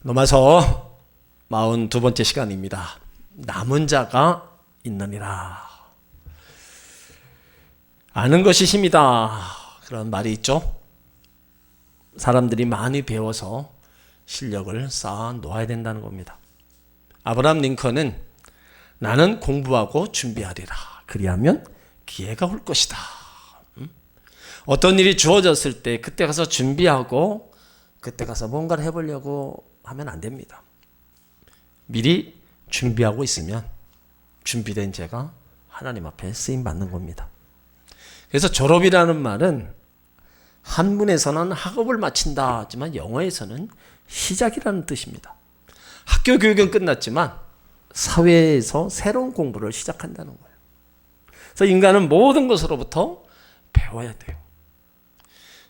로마서 42번째 시간입니다. 남은 자가 있느니라. 아는 것이 힘이다. 그런 말이 있죠. 사람들이 많이 배워서 실력을 쌓아 놓아야 된다는 겁니다. 아브라함 링컨은 나는 공부하고 준비하리라. 그리하면 기회가 올 것이다. 어떤 일이 주어졌을 때 그때 가서 준비하고 그때 가서 뭔가를 해보려고 하면 안 됩니다. 미리 준비하고 있으면 준비된 죄가 하나님 앞에 쓰임 받는 겁니다. 그래서 졸업이라는 말은 한문에서는 학업을 마친다 하지만 영어에서는 시작이라는 뜻입니다. 학교 교육은 끝났지만 사회에서 새로운 공부를 시작한다는 거예요. 그래서 인간은 모든 것으로부터 배워야 돼요.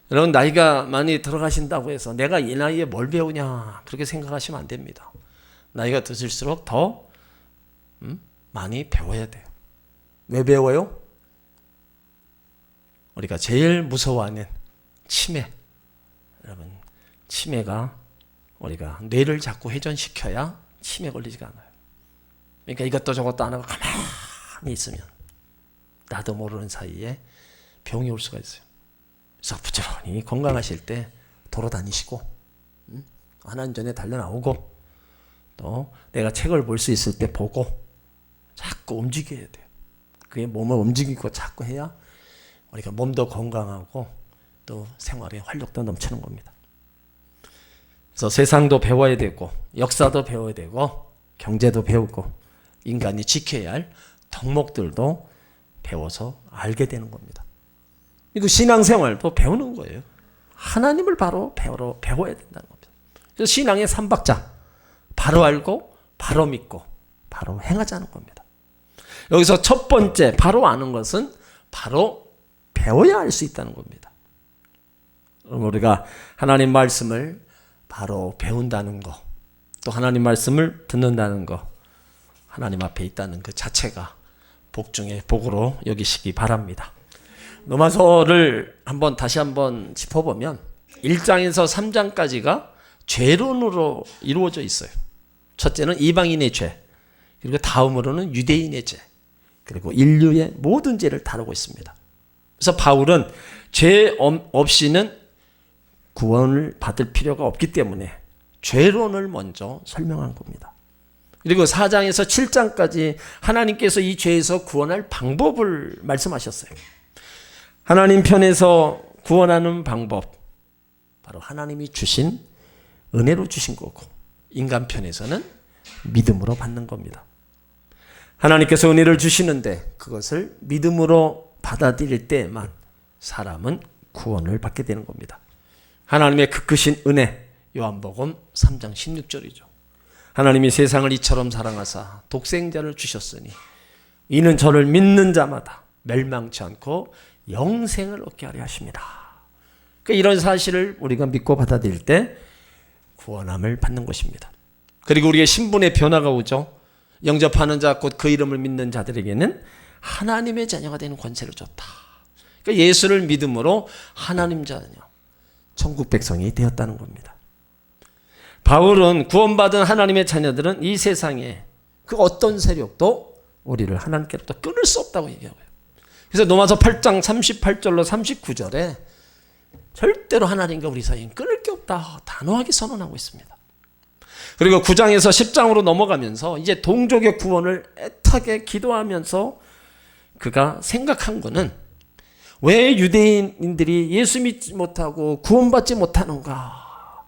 여러분, 나이가 많이 들어가신다고 해서 내가 이 나이에 뭘 배우냐 그렇게 생각하시면 안 됩니다. 나이가 드실수록 더 많이 배워야 돼요. 왜 배워요? 우리가 제일 무서워하는 치매. 여러분, 치매가 우리가 뇌를 자꾸 회전시켜야 치매 걸리지가 않아요. 그러니까 이것도 저것도 안 하고 가만히 있으면 나도 모르는 사이에 병이 올 수가 있어요. 그래서 부지런히 건강하실 때 돌아다니시고 하나님 전에 달려나오고 또 내가 책을 볼 수 있을 때 보고 자꾸 움직여야 돼요. 그게 몸을 움직이고 자꾸 해야 우리가 몸도 건강하고 또 생활에 활력도 넘치는 겁니다. 그래서 세상도 배워야 되고 역사도 배워야 되고 경제도 배우고 인간이 지켜야 할 덕목들도 배워서 알게 되는 겁니다. 그리고 신앙생활도 배우는 거예요. 하나님을 바로 배워야 된다는 겁니다. 그래서 신앙의 3박자, 바로 알고 바로 믿고 바로 행하자는 겁니다. 여기서 첫 번째 바로 아는 것은 바로 배워야 알 수 있다는 겁니다. 우리가 하나님 말씀을 바로 배운다는 거, 또 하나님 말씀을 듣는다는 거, 하나님 앞에 있다는 그 자체가 복 중에 복으로 여기시기 바랍니다. 로마서를 다시 한번 짚어보면 1장에서 3장까지가 죄론으로 이루어져 있어요. 첫째는 이방인의 죄, 그리고 다음으로는 유대인의 죄, 그리고 인류의 모든 죄를 다루고 있습니다. 그래서 바울은 죄 없이는 구원을 받을 필요가 없기 때문에 죄론을 먼저 설명한 겁니다. 그리고 4장에서 7장까지 하나님께서 이 죄에서 구원할 방법을 말씀하셨어요. 하나님 편에서 구원하는 방법, 바로 하나님이 주신 은혜로 주신 거고, 인간 편에서는 믿음으로 받는 겁니다. 하나님께서 은혜를 주시는데 그것을 믿음으로 받아들일 때에만 사람은 구원을 받게 되는 겁니다. 하나님의 그 크신 은혜, 요한복음 3장 16절이죠. 하나님이 세상을 이처럼 사랑하사 독생자를 주셨으니 이는 저를 믿는 자마다 멸망치 않고 영생을 얻게 하려 하십니다. 그러니까 이런 사실을 우리가 믿고 받아들일 때 구원함을 받는 것입니다. 그리고 우리의 신분의 변화가 오죠. 영접하는 자 곧 그 이름을 믿는 자들에게는 하나님의 자녀가 되는 권세를 줬다. 그러니까 예수를 믿음으로 하나님 자녀, 천국 백성이 되었다는 겁니다. 바울은 구원받은 하나님의 자녀들은 이 세상에 그 어떤 세력도 우리를 하나님께로부터 끊을 수 없다고 얘기하고요. 그래서 로마서 8장 38절로 39절에 절대로 하나님과 우리 사이엔 끊을 게 없다 단호하게 선언하고 있습니다. 그리고 9장에서 10장으로 넘어가면서 이제 동족의 구원을 애타게 기도하면서 그가 생각한 거는 왜 유대인들이 예수 믿지 못하고 구원받지 못하는가,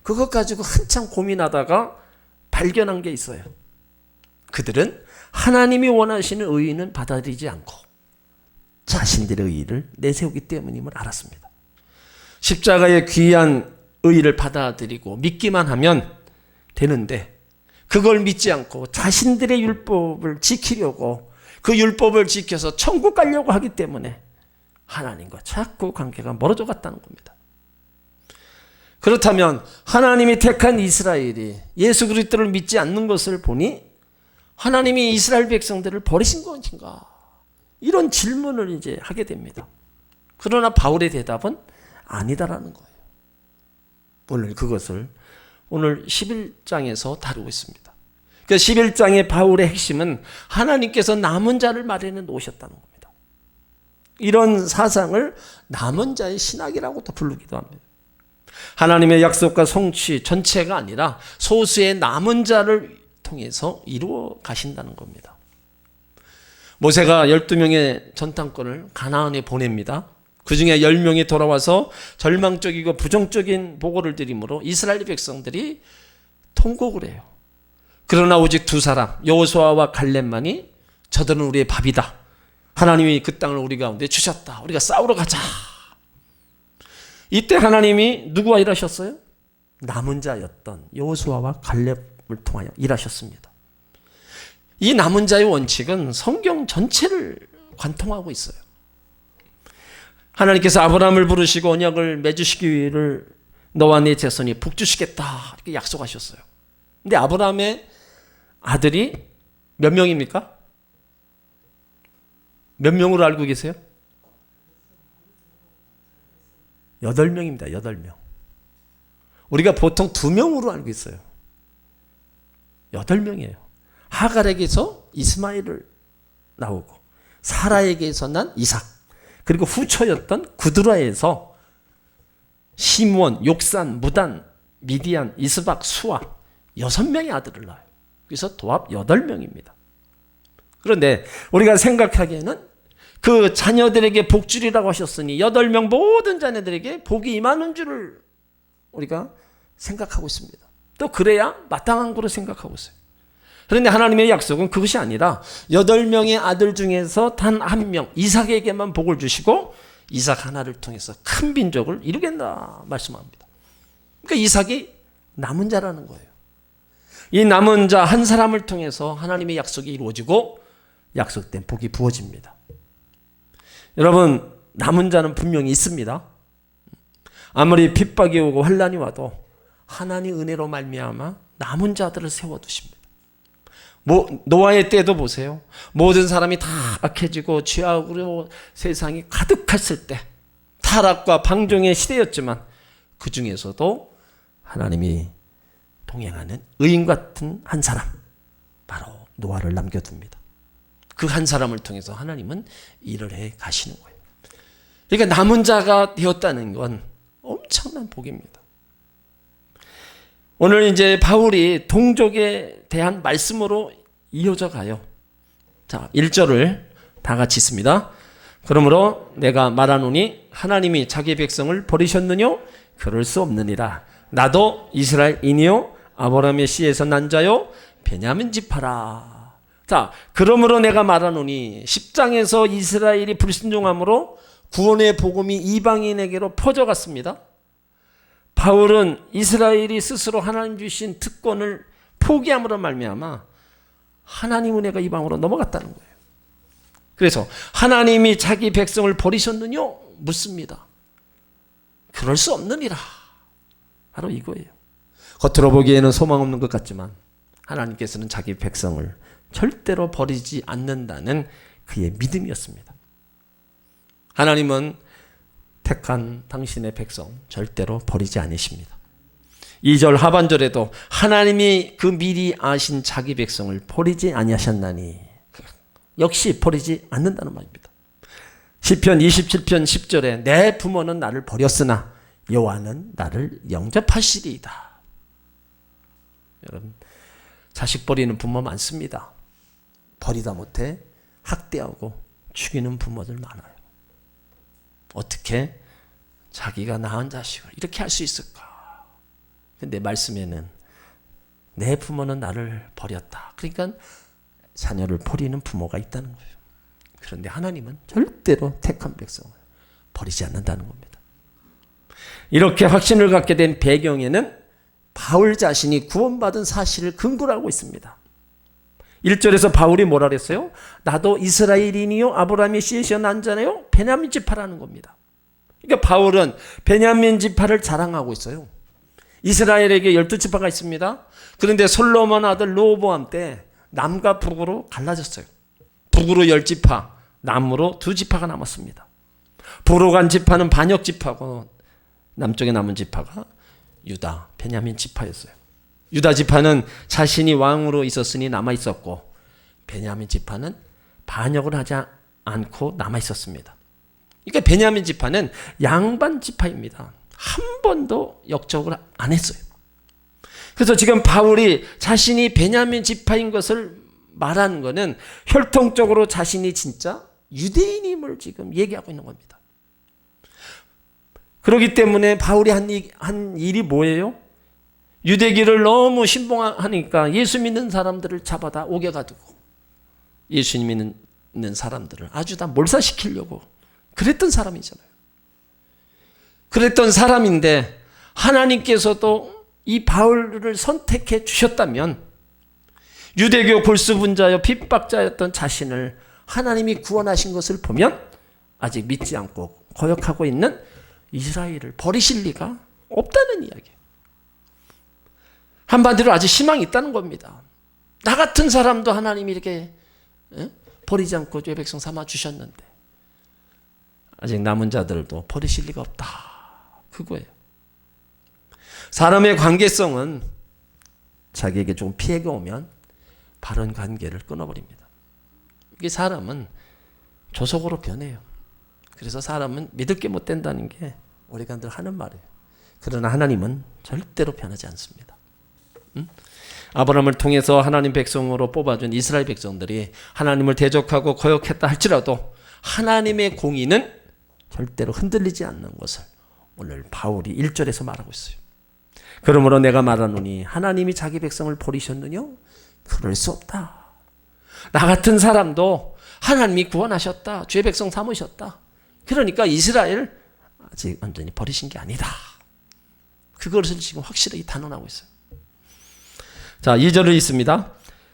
그것 가지고 한참 고민하다가 발견한 게 있어요. 그들은 하나님이 원하시는 의의는 받아들이지 않고 자신들의 의의를 내세우기 때문임을 알았습니다. 십자가의 귀한 의의를 받아들이고 믿기만 하면 되는데 그걸 믿지 않고 자신들의 율법을 지키려고 그 율법을 지켜서 천국 가려고 하기 때문에 하나님과 자꾸 관계가 멀어져 갔다는 겁니다. 그렇다면 하나님이 택한 이스라엘이 예수 그리스도를 믿지 않는 것을 보니 하나님이 이스라엘 백성들을 버리신 것인가? 이런 질문을 이제 하게 됩니다. 그러나 바울의 대답은 아니다라는 거예요. 오늘 그것을 오늘 11장에서 다루고 있습니다. 그 11장의 바울의 핵심은 하나님께서 남은 자를 마련해 놓으셨다는 겁니다. 이런 사상을 남은 자의 신학이라고도 부르기도 합니다. 하나님의 약속과 성취 전체가 아니라 소수의 남은 자를 통해서 이루어 가신다는 겁니다. 모세가 12명의 전당권을 가나안에 보냅니다. 그 중에 10명이 돌아와서 절망적이고 부정적인 보고를 드리므로 이스라엘 백성들이 통곡을 해요. 그러나 오직 두 사람 여호수아와 갈렙만이 저들은 우리의 밥이다. 하나님이 그 땅을 우리 가운데 주셨다. 우리가 싸우러 가자. 이때 하나님이 누구와 일하셨어요? 남은 자였던 여호수아와 갈렙을 통하여 일하셨습니다. 이 남은 자의 원칙은 성경 전체를 관통하고 있어요. 하나님께서 아브라함을 부르시고 언약을 맺으시기를 너와 네 자손이 복주시겠다 이렇게 약속하셨어요. 근데 아브라함의 아들이 몇 명입니까? 몇 명으로 알고 계세요? 8명입니다. 8명. 우리가 보통 2명으로 알고 있어요. 8명이에요. 하갈에게서 이스마엘을 나오고 사라에게서 난 이삭, 그리고 후처였던 구드라에서 시므온, 욕산, 무단, 미디안, 이스박, 수아 6명의 아들을 낳아요. 그래서 도합 8명입니다. 그런데 우리가 생각하기에는 그 자녀들에게 복주리라고 하셨으니 8명 모든 자녀들에게 복이 임하는 줄을 우리가 생각하고 있습니다. 또 그래야 마땅한 거로 생각하고 있어요. 그런데 하나님의 약속은 그것이 아니라 8명의 아들 중에서 단 1명 이삭에게만 복을 주시고 이삭 하나를 통해서 큰 민족을 이루겠다 말씀합니다. 그러니까 이삭이 남은 자라는 거예요. 이 남은 자 한 사람을 통해서 하나님의 약속이 이루어지고 약속된 복이 부어집니다. 여러분, 남은 자는 분명히 있습니다. 아무리 핍박이 오고 환난이 와도 하나님 은혜로 말미암아 남은 자들을 세워두십니다. 노아의 때도 보세요. 모든 사람이 다 악해지고 죄악으로 세상이 가득했을 때 타락과 방종의 시대였지만 그 중에서도 하나님이 동행하는 의인 같은 한 사람, 바로 노아를 남겨둡니다. 그 한 사람을 통해서 하나님은 일을 해 가시는 거예요. 그러니까 남은 자가 되었다는 건 엄청난 복입니다. 오늘 이제 바울이 동족에 대한 말씀으로 이어져 가요. 자, 1절을 다 같이 읽습니다. 그러므로 내가 말하노니 하나님이 자기 백성을 버리셨느뇨? 그럴 수 없느니라. 나도 이스라엘인이요 아브라함의 씨에서 난 자요 베냐민 지파라. 자, 그러므로 내가 말하노니 10장에서 이스라엘이 불순종함으로 구원의 복음이 이방인에게로 퍼져갔습니다. 바울은 이스라엘이 스스로 하나님 주신 특권을 포기함으로 말미암아 하나님 은혜가 이방으로 넘어갔다는 거예요. 그래서 하나님이 자기 백성을 버리셨느뇨? 묻습니다. 그럴 수 없느니라. 바로 이거예요. 겉으로 보기에는 소망 없는 것 같지만 하나님께서는 자기 백성을 절대로 버리지 않는다는 그의 믿음이었습니다. 하나님은 택한 당신의 백성 절대로 버리지 않으십니다. 2절 하반절에도 하나님이 그 미리 아신 자기 백성을 버리지 아니하셨나니 역시 버리지 않는다는 말입니다. 시편 27편 10절에 내 부모는 나를 버렸으나 여호와는 나를 영접하시리이다. 여러분, 자식 버리는 부모 많습니다. 버리다 못해 학대하고 죽이는 부모들 많아요. 어떻게 자기가 낳은 자식을 이렇게 할 수 있을까? 근데 말씀에는 내 부모는 나를 버렸다. 그러니까 자녀를 버리는 부모가 있다는 거예요. 그런데 하나님은 절대로 택한 백성을 버리지 않는다는 겁니다. 이렇게 확신을 갖게 된 배경에는 바울 자신이 구원받은 사실을 근거로 하고 있습니다. 1절에서 바울이 뭐라 그랬어요? 나도 이스라엘인이요 아브라함의 씨에서 난 자네요 베냐민 지파라는 겁니다. 그러니까 바울은 베냐민 지파를 자랑하고 있어요. 이스라엘에게 12지파가 있습니다. 그런데 솔로몬 아들 르호보암 때 남과 북으로 갈라졌어요. 북으로 10지파, 남으로 2지파가 남았습니다. 북으로 간 지파는 반역 지파고 남쪽에 남은 지파가 유다, 베냐민 지파였어요. 유다 지파는 자신이 왕으로 있었으니 남아 있었고 베냐민 지파는 반역을 하지 않고 남아 있었습니다. 그러니까 베냐민 지파는 양반 지파입니다. 한 번도 역적을 안 했어요. 그래서 지금 바울이 자신이 베냐민 지파인 것을 말하는 것은 혈통적으로 자신이 진짜 유대인임을 지금 얘기하고 있는 겁니다. 그렇기 때문에 바울이 한 일이 뭐예요? 유대기를 너무 신봉하니까 예수 믿는 사람들을 잡아다 오겨가지고 예수 믿는 사람들을 아주 다 몰살시키려고 그랬던 사람이잖아요. 그랬던 사람인데 하나님께서도 이 바울을 선택해 주셨다면 유대교 골수분자여 핍박자였던 자신을 하나님이 구원하신 것을 보면 아직 믿지 않고 거역하고 있는 이스라엘을 버리실 리가 없다는 이야기예요. 한마디로 아직 희망이 있다는 겁니다. 나 같은 사람도 하나님이 이렇게 버리지 않고 죄 백성 삼아 주셨는데 아직 남은 자들도 버리실 리가 없다. 그거예요. 사람의 관계성은 자기에게 좀 피해가 오면 바른 관계를 끊어버립니다. 이게 사람은 조속으로 변해요. 그래서 사람은 믿을 게 못 된다는 게 우리가 늘 하는 말이에요. 그러나 하나님은 절대로 변하지 않습니다. 아브라함을 통해서 하나님 백성으로 뽑아준 이스라엘 백성들이 하나님을 대적하고 거역했다 할지라도 하나님의 공의는 절대로 흔들리지 않는 것을 오늘 바울이 1절에서 말하고 있어요. 그러므로 내가 말하노니 하나님이 자기 백성을 버리셨느냐? 그럴 수 없다. 나 같은 사람도 하나님이 구원하셨다. 죄 백성 삼으셨다. 그러니까 이스라엘 아직 완전히 버리신 게 아니다. 그것을 지금 확실하게 단언하고 있어요. 자, 2절을 읽습니다.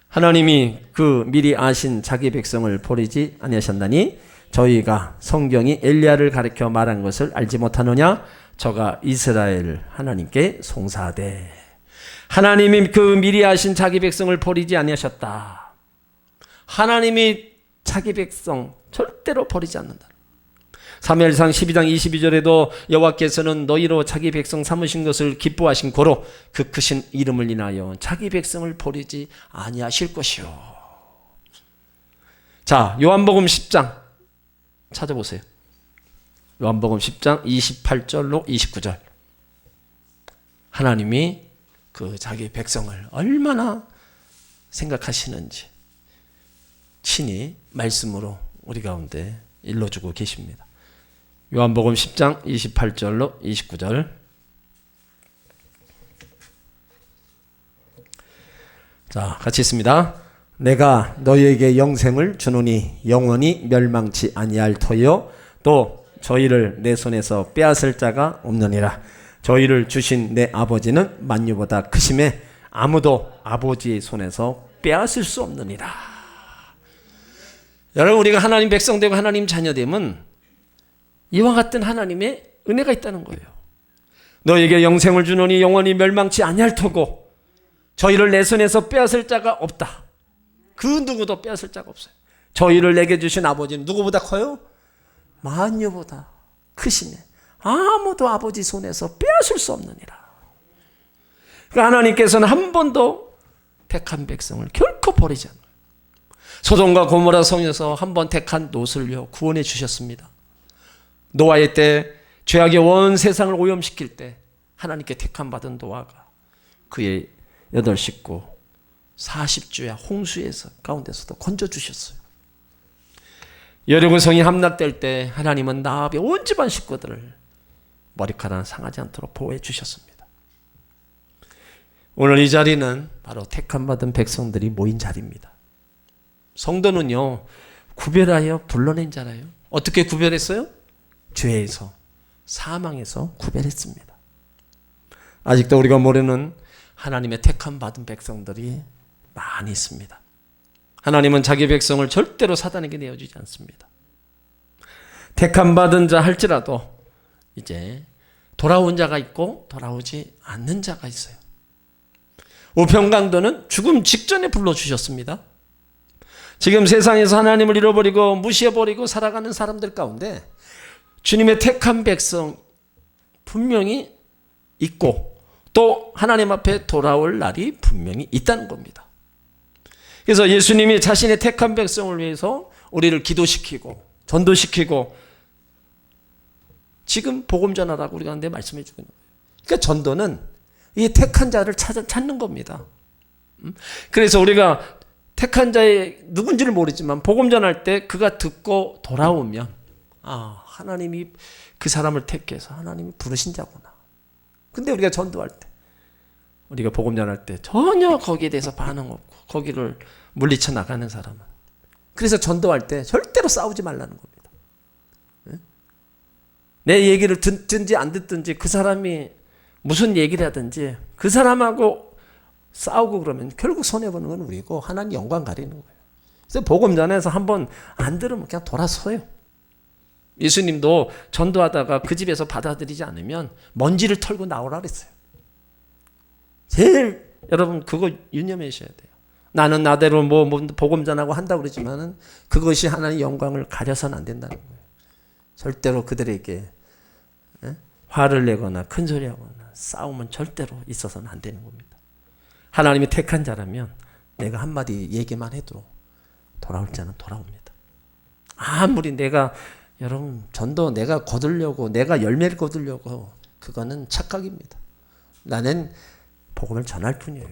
하나님이 그 미리 아신 자기 백성을 버리지 아니하셨나니 저희가 성경이 엘리야를 가리켜 말한 것을 알지 못하느냐? 저가 이스라엘 하나님께 송사하되 하나님이 그 미리 아신 자기 백성을 버리지 아니하셨다. 하나님이 자기 백성 절대로 버리지 않는다. 사무엘상 12장 22절에도 여호와께서는 너희로 자기 백성 삼으신 것을 기뻐하신 고로 그 크신 이름을 인하여 자기 백성을 버리지 아니하실 것이요. 자, 요한복음 10장 찾아보세요. 요한복음 10장 28절로 29절. 하나님이 그 자기 백성을 얼마나 생각하시는지 친히 말씀으로 우리 가운데 일러주고 계십니다. 요한복음 10장 28절로 29절. 자, 같이 있습니다. 내가 너희에게 영생을 주노니 영원히 멸망치 아니할 터요 또 저희를 내 손에서 빼앗을 자가 없느니라. 저희를 주신 내 아버지는 만유보다 크심에 아무도 아버지의 손에서 빼앗을 수 없느니라. 여러분, 우리가 하나님 백성 되고 하나님 자녀 되면 이와 같은 하나님의 은혜가 있다는 거예요. 너에게 영생을 주노니 영원히 멸망치 아니할 터고 저희를 내 손에서 빼앗을 자가 없다. 그 누구도 빼앗을 자가 없어요. 저희를 내게 주신 아버지는 누구보다 커요? 만유보다 크시네. 아무도 아버지 손에서 빼앗을 수 없느니라. 그러니까 하나님께서는 한 번도 택한 백성을 결코 버리지 않아요. 소돔과 고모라 성에서 한 번 택한 롯을요 구원해 주셨습니다. 노아의 때 죄악의 온 세상을 오염시킬 때 하나님께 택함 받은 노아가 그의 8식구 40주야 홍수에서 가운데서도 건져주셨어요. 여리고 성이 함락될 때 하나님은 나압의 온 집안 식구들을 머리카락 상하지 않도록 보호해 주셨습니다. 오늘 이 자리는 바로 택함 받은 백성들이 모인 자리입니다. 성도는요 구별하여 불러낸 자라요. 어떻게 구별했어요? 죄에서 사망에서 구별했습니다. 아직도 우리가 모르는 하나님의 택함 받은 백성들이 많이 있습니다. 하나님은 자기 백성을 절대로 사단에게 내어주지 않습니다. 택함 받은 자 할지라도 이제 돌아온 자가 있고 돌아오지 않는 자가 있어요. 우편강도는 죽음 직전에 불러주셨습니다. 지금 세상에서 하나님을 잃어버리고 무시해버리고 살아가는 사람들 가운데 주님의 택한 백성 분명히 있고 또 하나님 앞에 돌아올 날이 분명히 있다는 겁니다. 그래서 예수님이 자신의 택한 백성을 위해서 우리를 기도시키고 전도시키고 지금 복음 전하라고 우리가 한데 말씀해 주고 있는 거예요. 그러니까 전도는 이 택한 자를 찾는 겁니다. 그래서 우리가 택한 자의 누군지를 모르지만 복음 전할 때 그가 듣고 돌아오면 하나님이 그 사람을 택해서 하나님이 부르신 자구나. 근데 우리가 전도할 때 우리가 복음 전할 때 전혀 거기에 대해서 반응 없고 거기를 물리쳐 나가는 사람은, 그래서 전도할 때 절대로 싸우지 말라는 겁니다. 내 얘기를 듣든지 안 듣든지 그 사람이 무슨 얘기를 하든지 그 사람하고 싸우고 그러면 결국 손해보는 건 우리고 하나님 영광 가리는 거예요. 그래서 복음 전해서 한번 안 들으면 그냥 돌아서요. 예수님도 전도하다가 그 집에서 받아들이지 않으면 먼지를 털고 나오라 그랬어요. 제일 여러분 그거 유념하셔야 돼요. 나는 나대로 뭐 복음 전하고 한다고 그러지만은 그것이 하나님의 영광을 가려서는 안 된다는 거예요. 절대로 그들에게 화를 내거나 큰소리하거나 싸움은 절대로 있어서는 안 되는 겁니다. 하나님이 택한 자라면 내가 한마디 얘기만 해도 돌아올 자는 돌아옵니다. 아무리 내가 여러분 전도 내가 거두려고 내가 열매를 거두려고 그거는 착각입니다. 나는 복음을 전할 뿐이에요.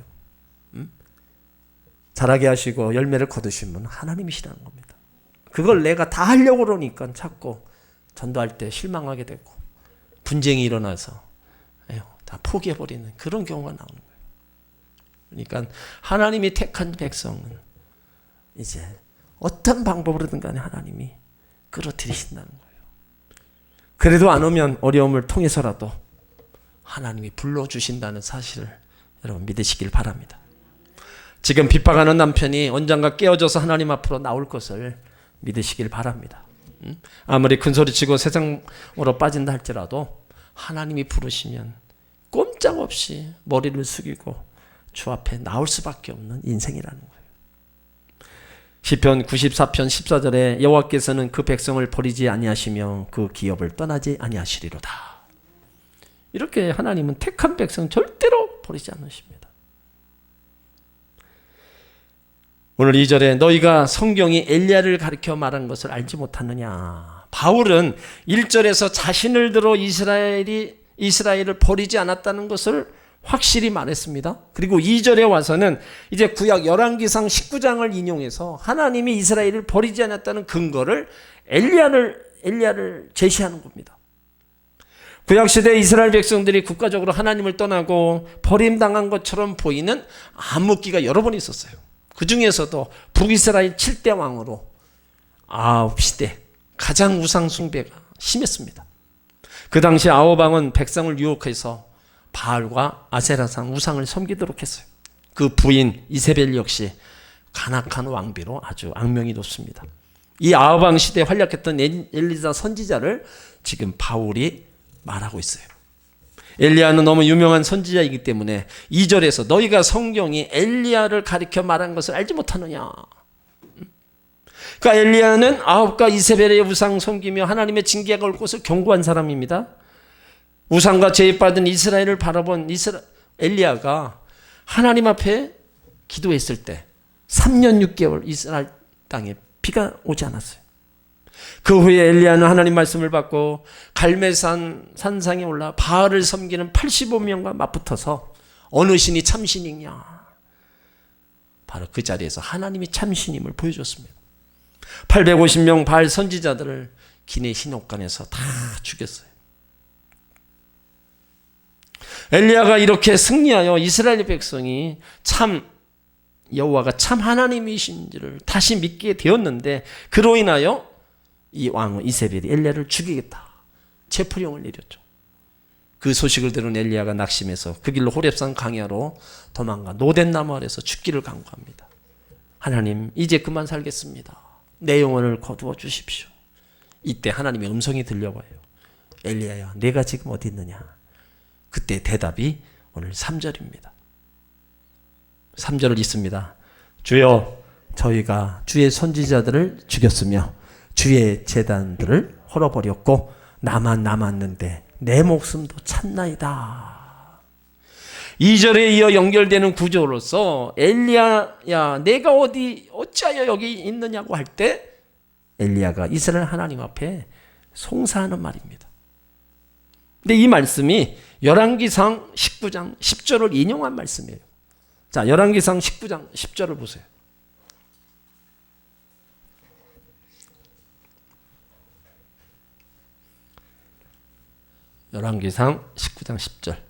잘하게 하시고 열매를 거두신 분은 하나님이시라는 겁니다. 그걸 내가 다 하려고 그러니까 자꾸 전도할 때 실망하게 되고 분쟁이 일어나서 다 포기해버리는 그런 경우가 나오는 거예요. 그러니까 하나님이 택한 백성은 이제 어떤 방법으로든 간에 하나님이 끌어들이신다는 거예요. 그래도 안 오면 어려움을 통해서라도 하나님이 불러주신다는 사실을 여러분 믿으시길 바랍니다. 지금 핍박하는 남편이 언젠가 깨어져서 하나님 앞으로 나올 것을 믿으시길 바랍니다. 아무리 큰소리치고 세상으로 빠진다 할지라도 하나님이 부르시면 꼼짝없이 머리를 숙이고 주 앞에 나올 수밖에 없는 인생이라는 거예요. 시편 94편 14절에 여호와께서는 그 백성을 버리지 아니하시며 그 기업을 떠나지 아니하시리로다. 이렇게 하나님은 택한 백성 절대로 버리지 않으십니다. 오늘 2절에 너희가 성경이 엘리야를 가리켜 말한 것을 알지 못하느냐. 바울은 1절에서 자신을 들어 이스라엘을 버리지 않았다는 것을 확실히 말했습니다. 그리고 2절에 와서는 이제 구약 열왕기상 19장을 인용해서 하나님이 이스라엘을 버리지 않았다는 근거를 엘리야를 제시하는 겁니다. 구약시대 이스라엘 백성들이 국가적으로 하나님을 떠나고 버림당한 것처럼 보이는 암흑기가 여러 번 있었어요. 그 중에서도 북이스라엘 7대 왕으로 9시대 가장 우상 숭배가 심했습니다. 그 당시 아호방은 백성을 유혹해서 바알과 아세라상 우상을 섬기도록 했어요. 그 부인 이세벨 역시 간악한 왕비로 아주 악명이 높습니다. 이 아호방 시대에 활약했던 엘리사 선지자를 지금 바울이 말하고 있어요. 엘리야는 너무 유명한 선지자이기 때문에 2절에서 너희가 성경이 엘리야를 가리켜 말한 것을 알지 못하느냐. 그러니까 엘리야는 아합과 이세벨의 우상 섬기며 하나님의 징계가 올 것을 경고한 사람입니다. 우상과 제입받은 이스라엘을 바라본 엘리야가 하나님 앞에 기도했을 때 3년 6개월 이스라엘 땅에 비가 오지 않았어요. 그 후에 엘리야는 하나님 말씀을 받고 갈멜산 산상에 올라 바알을 섬기는 85명과 맞붙어서 어느 신이 참신이냐. 바로 그 자리에서 하나님이 참신임을 보여줬습니다. 850명 바알 선지자들을 기내 신옥간에서 다 죽였어요. 엘리야가 이렇게 승리하여 이스라엘 백성이 참 여호와가 참 하나님이신지를 다시 믿게 되었는데 그로 인하여 이 왕은 이세벨이 엘리야를 죽이겠다 체포령을 내렸죠. 그 소식을 들은 엘리야가 낙심해서 그 길로 호렙산 강야로 도망가 노덴나무 아래서 죽기를 간구합니다. 하나님 이제 그만 살겠습니다. 내 영혼을 거두어 주십시오. 이때 하나님의 음성이 들려와요. 엘리야야 내가 지금 어디 있느냐. 그때 대답이 오늘 3절입니다. 3절을 읽습니다. 주여 저희가 주의 선지자들을 죽였으며 주의 제단들을 헐어버렸고 나만 남았는데 내 목숨도 찾나이다. 2절에 이어 연결되는 구조로서 엘리야야 내가 어찌하여 여기 있느냐고 할 때 엘리야가 이스라엘 하나님 앞에 송사하는 말입니다. 근데 이 말씀이 열왕기상 19장 10절을 인용한 말씀이에요. 자, 열왕기상 19장 10절을 보세요. 열왕기상 19장 10절.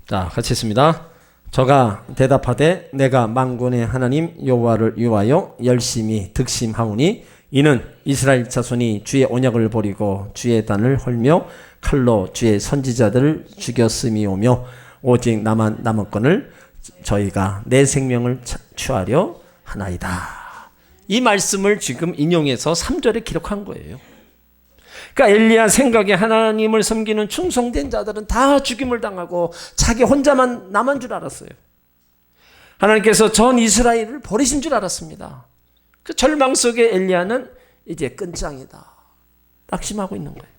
자, 같이 했습니다. 저가 대답하되 내가 만군의 하나님 여호와를 위하여 열심히 득심하오니 이는 이스라엘 자손이 주의 언약을 버리고 주의 단을 헐며 칼로 주의 선지자들을 죽였음이오며 오직 나만 남았거늘 저희가 내 생명을 취하려 하나이다. 이 말씀을 지금 인용해서 3절에 기록한 거예요. 그러니까 엘리야 생각에 하나님을 섬기는 충성된 자들은 다 죽임을 당하고 자기 혼자만 남은 줄 알았어요. 하나님께서 전 이스라엘을 버리신 줄 알았습니다. 그 절망 속에 엘리야는 이제 끝장이다 낙심하고 있는 거예요.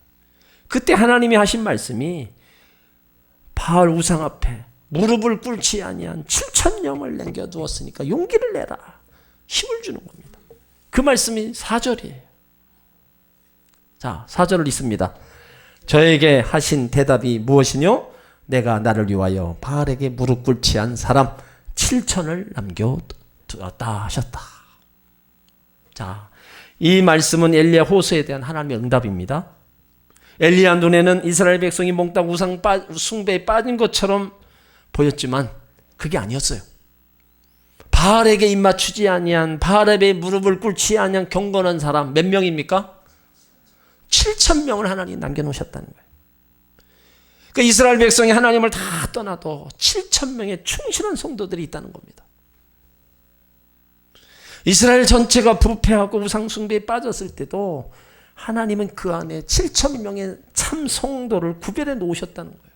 그때 하나님이 하신 말씀이 바알 우상 앞에 무릎을 꿇지 아니한 7,000명을 남겨두었으니까 용기를 내라 힘을 주는 겁니다. 그 말씀이 4절이에요. 자, 4절을 읽습니다. 저에게 하신 대답이 무엇이뇨? 내가 나를 위하여 바알에게 무릎 꿇지 않은 사람 7,000을 남겨두었다 하셨다. 자, 이 말씀은 엘리야 호소에 대한 하나님의 응답입니다. 엘리야 눈에는 이스라엘 백성이 몽땅 우상 숭배에 빠진 것처럼 보였지만 그게 아니었어요. 바알에게 입맞추지 아니한 바알에게 무릎을 꿇지 아니한 경건한 사람 몇 명입니까? 7,000명을 하나님이 남겨놓으셨다는 거예요. 그러니까 이스라엘 백성이 하나님을 다 떠나도 7,000명의 충실한 성도들이 있다는 겁니다. 이스라엘 전체가 부패하고 우상숭배에 빠졌을 때도 하나님은 그 안에 7,000명의 참 성도를 구별해 놓으셨다는 거예요.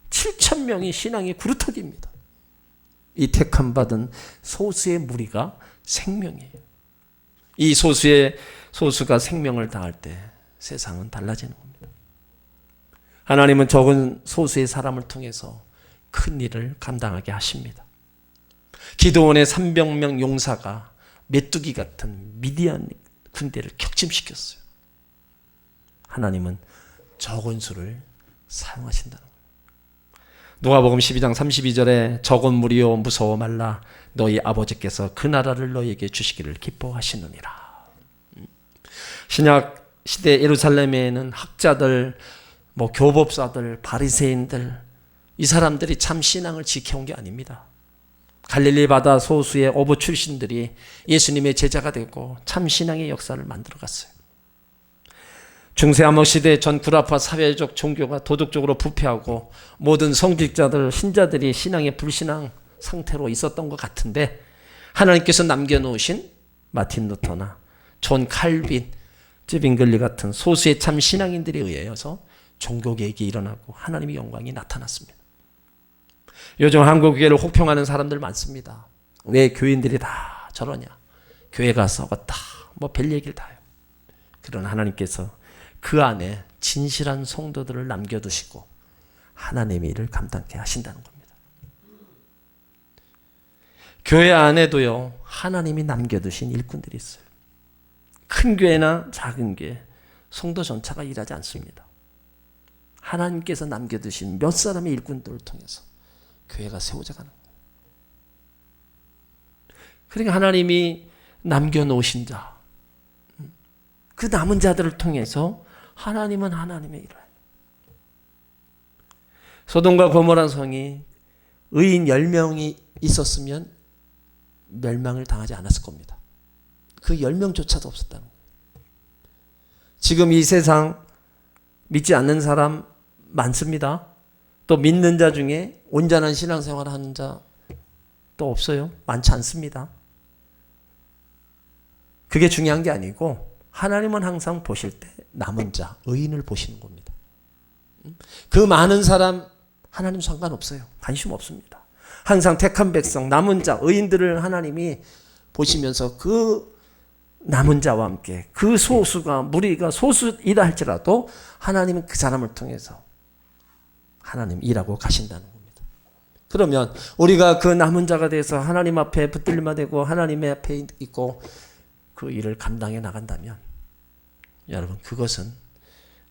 7,000명이 신앙의 구루터기입니다. 이 택함받은 소수의 무리가 생명이에요. 이 소수가 생명을 다할 때 세상은 달라지는 겁니다. 하나님은 적은 소수의 사람을 통해서 큰 일을 감당하게 하십니다. 기드온의 300명 용사가 메뚜기 같은 미디안 군대를 격침시켰어요. 하나님은 적은 수를 사용하신다는 거예요. 누가복음 12장 32절에 적은 무리요 무서워 말라 너희 아버지께서 그 나라를 너희에게 주시기를 기뻐하시느니라. 신약 시대 예루살렘에는 학자들, 교법사들, 바리새인들 이 사람들이 참 신앙을 지켜온 게 아닙니다. 갈릴리 바다 소수의 어부 출신들이 예수님의 제자가 되고 참 신앙의 역사를 만들어갔어요. 중세 암흑 시대 전 구라파 사회적 종교가 도덕적으로 부패하고 모든 성직자들, 신자들이 신앙의 불신앙 상태로 있었던 것 같은데 하나님께서 남겨놓으신 마틴 루터나 존 칼빈, 쯔빙글리 같은 소수의 참 신앙인들에 의해서 종교개혁이 일어나고 하나님의 영광이 나타났습니다. 요즘 한국교회를 혹평하는 사람들 많습니다. 왜 교인들이 다 저러냐? 교회가 썩었다. 별 얘기를 다 해요. 그러나 하나님께서 그 안에 진실한 성도들을 남겨두시고 하나님의 일을 감당케 하신다는 겁니다. 교회 안에도요, 하나님이 남겨두신 일꾼들이 있어요. 큰 교회나 작은 교회, 성도 전체가 일하지 않습니다. 하나님께서 남겨두신 몇 사람의 일꾼들을 통해서 교회가 세워져 가는 거예요. 그러니까 하나님이 남겨놓으신 자, 그 남은 자들을 통해서 하나님은 하나님의 일을 해요. 소돔과 고모라 성이 의인 10명이 있었으면 멸망을 당하지 않았을 겁니다. 그 10명조차도 없었다는 거예요. 지금 이 세상 믿지 않는 사람 많습니다. 또 믿는 자 중에 온전한 신앙생활을 하는 자 또 없어요. 많지 않습니다. 그게 중요한 게 아니고 하나님은 항상 보실 때 남은 자, 의인을 보시는 겁니다. 그 많은 사람 하나님 상관없어요. 관심 없습니다. 항상 택한 백성, 남은 자, 의인들을 하나님이 보시면서 그 남은 자와 함께 그 소수가, 무리가 소수이다 할지라도 하나님은 그 사람을 통해서 하나님 일하고 가신다는 겁니다. 그러면 우리가 그 남은 자가 돼서 하나님 앞에 붙들림만 되고 하나님의 앞에 있고 그 일을 감당해 나간다면 여러분, 그것은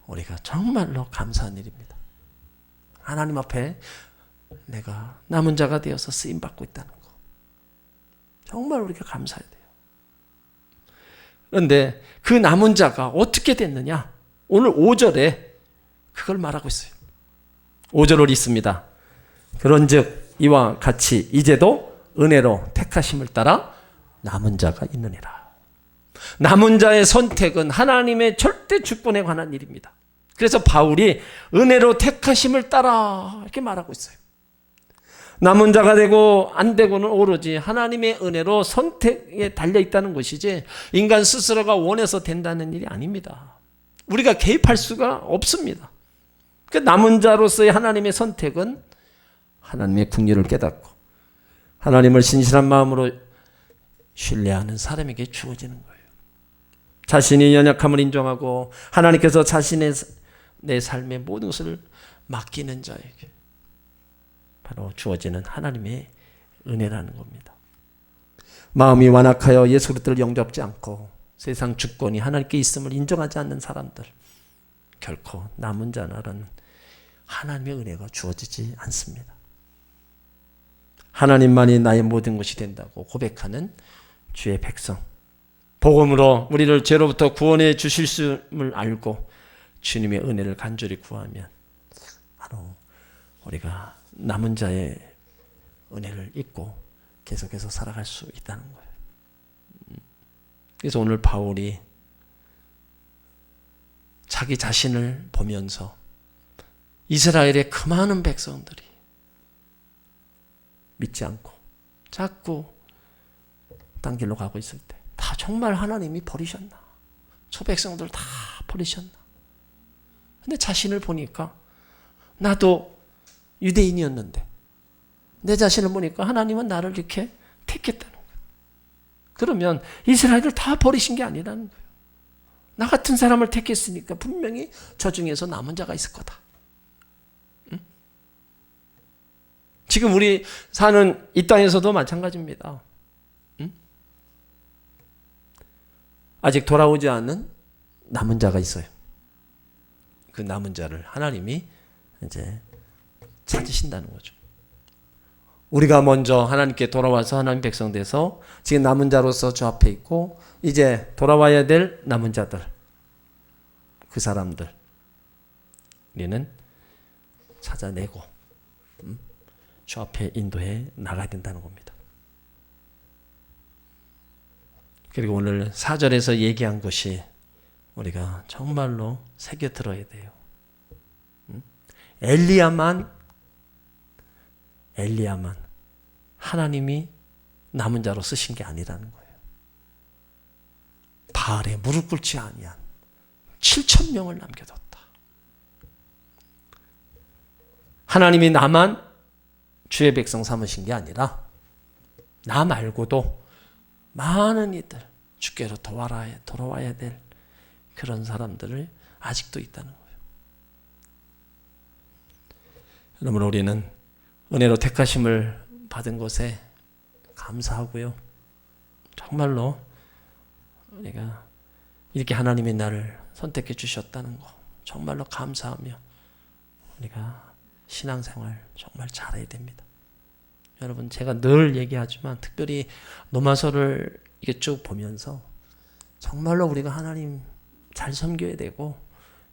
우리가 정말로 감사한 일입니다. 하나님 앞에 내가 남은 자가 되어서 쓰임받고 있다는 거, 정말 우리가 감사해야 돼요. 그런데 그 남은 자가 어떻게 됐느냐? 오늘 5절에 그걸 말하고 있어요. 5절을 읽습니다. 그런즉 이와 같이 이제도 은혜로 택하심을 따라 남은 자가 있느니라. 남은 자의 선택은 하나님의 절대 주권에 관한 일입니다. 그래서 바울이 은혜로 택하심을 따라 이렇게 말하고 있어요. 남은 자가 되고 안 되고는 오로지 하나님의 은혜로 선택에 달려 있다는 것이지 인간 스스로가 원해서 된다는 일이 아닙니다. 우리가 개입할 수가 없습니다. 그 남은 자로서의 하나님의 선택은 하나님의 긍휼을 깨닫고 하나님을 진실한 마음으로 신뢰하는 사람에게 주어지는 거예요. 자신이 연약함을 인정하고 하나님께서 자신의 내 삶의 모든 것을 맡기는 자에게 바로 주어지는 하나님의 은혜라는 겁니다. 마음이 완악하여 예수 그리스도를 영접지 않고 세상 주권이 하나님께 있음을 인정하지 않는 사람들, 결코 남은 자나라는 하나님의 은혜가 주어지지 않습니다. 하나님만이 나의 모든 것이 된다고 고백하는 주의 백성, 복음으로 우리를 죄로부터 구원해 주실 줄 알고 주님의 은혜를 간절히 구하면 바로 우리가 남은 자의 은혜를 잊고 계속해서 살아갈 수 있다는 거예요. 그래서 오늘 바울이 자기 자신을 보면서 이스라엘의 그 많은 백성들이 믿지 않고 자꾸 딴 길로 가고 있을 때 다 정말 하나님이 버리셨나? 저 백성들 다 버리셨나? 근데 자신을 보니까 나도 유대인이었는데 내 자신을 보니까 하나님은 나를 이렇게 택했다는 거예요. 그러면 이스라엘을 다 버리신 게 아니라는 거예요. 나 같은 사람을 택했으니까 분명히 저 중에서 남은 자가 있을 거다. 응? 지금 우리 사는 이 땅에서도 마찬가지입니다. 응? 아직 돌아오지 않은 남은 자가 있어요. 그 남은 자를 하나님이 이제 찾으신다는 거죠. 우리가 먼저 하나님께 돌아와서 하나님 백성 돼서 지금 남은 자로서 저 앞에 있고 이제 돌아와야 될 남은 자들, 그 사람들 우리는 찾아내고 저 앞에 인도해 나가야 된다는 겁니다. 그리고 오늘 4절에서 얘기한 것이 우리가 정말로 새겨 들어야 돼요. 엘리야만 하나님이 남은 자로 쓰신 게 아니라는 거예요. 바알에 무릎 꿇지 아니한 7,000명을 남겨뒀다. 하나님이 나만 주의 백성 삼으신 게 아니라 나 말고도 많은 이들 주께로 돌아와야 될 그런 사람들을 아직도 있다는 거예요. 여러분, 우리는 은혜로 택하심을 받은 것에 감사하고요. 정말로 우리가 이렇게 하나님이 나를 선택해 주셨다는 거 정말로 감사하며 우리가 신앙생활 정말 잘해야 됩니다. 여러분, 제가 늘 얘기하지만 특별히 로마서를 이게 쭉 보면서 정말로 우리가 하나님 잘 섬겨야 되고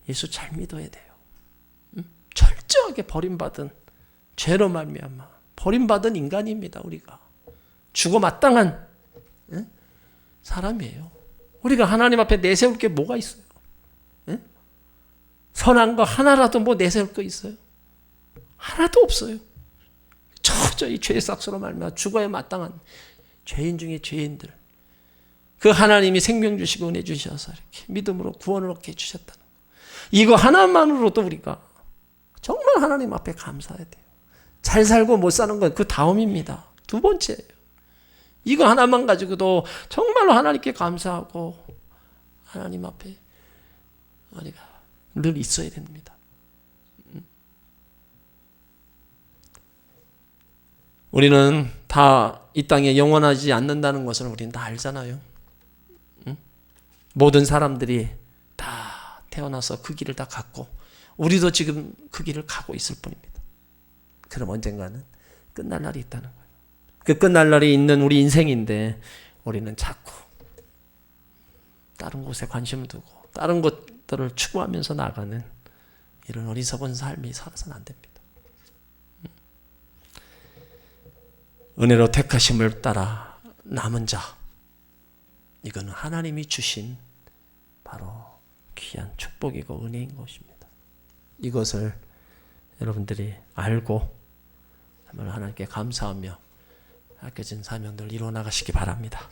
예수 잘 믿어야 돼요. 철저하게 버림받은 죄로 말미암아 버림받은 인간입니다. 우리가 죽어 마땅한 사람이에요. 우리가 하나님 앞에 내세울 게 뭐가 있어요? 선한 거 하나라도 뭐 내세울 거 있어요? 하나도 없어요. 철저히 죄의 싹수로 말미암아 죽어야 마땅한 죄인 중에 죄인들, 그 하나님이 생명 주시고 은혜 주셔서 이렇게 믿음으로 구원을 얻게 해주셨다는 거, 이거 하나만으로도 우리가 정말 하나님 앞에 감사해야 돼요. 잘 살고 못 사는 건 그 다음입니다. 두 번째예요. 이거 하나만 가지고도 정말로 하나님께 감사하고 하나님 앞에 우리가 늘 있어야 됩니다. 우리는 다 이 땅에 영원하지 않는다는 것을 우리는 다 알잖아요. 모든 사람들이 다 태어나서 그 길을 다 갔고 우리도 지금 그 길을 가고 있을 뿐입니다. 그럼 언젠가는 끝날 날이 있다는 거예요. 그 끝날 날이 있는 우리 인생인데 우리는 자꾸 다른 곳에 관심을 두고 다른 것들을 추구하면서 나가는 이런 어리석은 삶이 살아서는 안 됩니다. 은혜로 택하심을 따라 남은 자, 이거는 하나님이 주신 바로 귀한 축복이고 은혜인 것입니다. 이것을 여러분들이 알고 정말 하나님께 감사하며 아껴진 사명들 이루어 나가시기 바랍니다.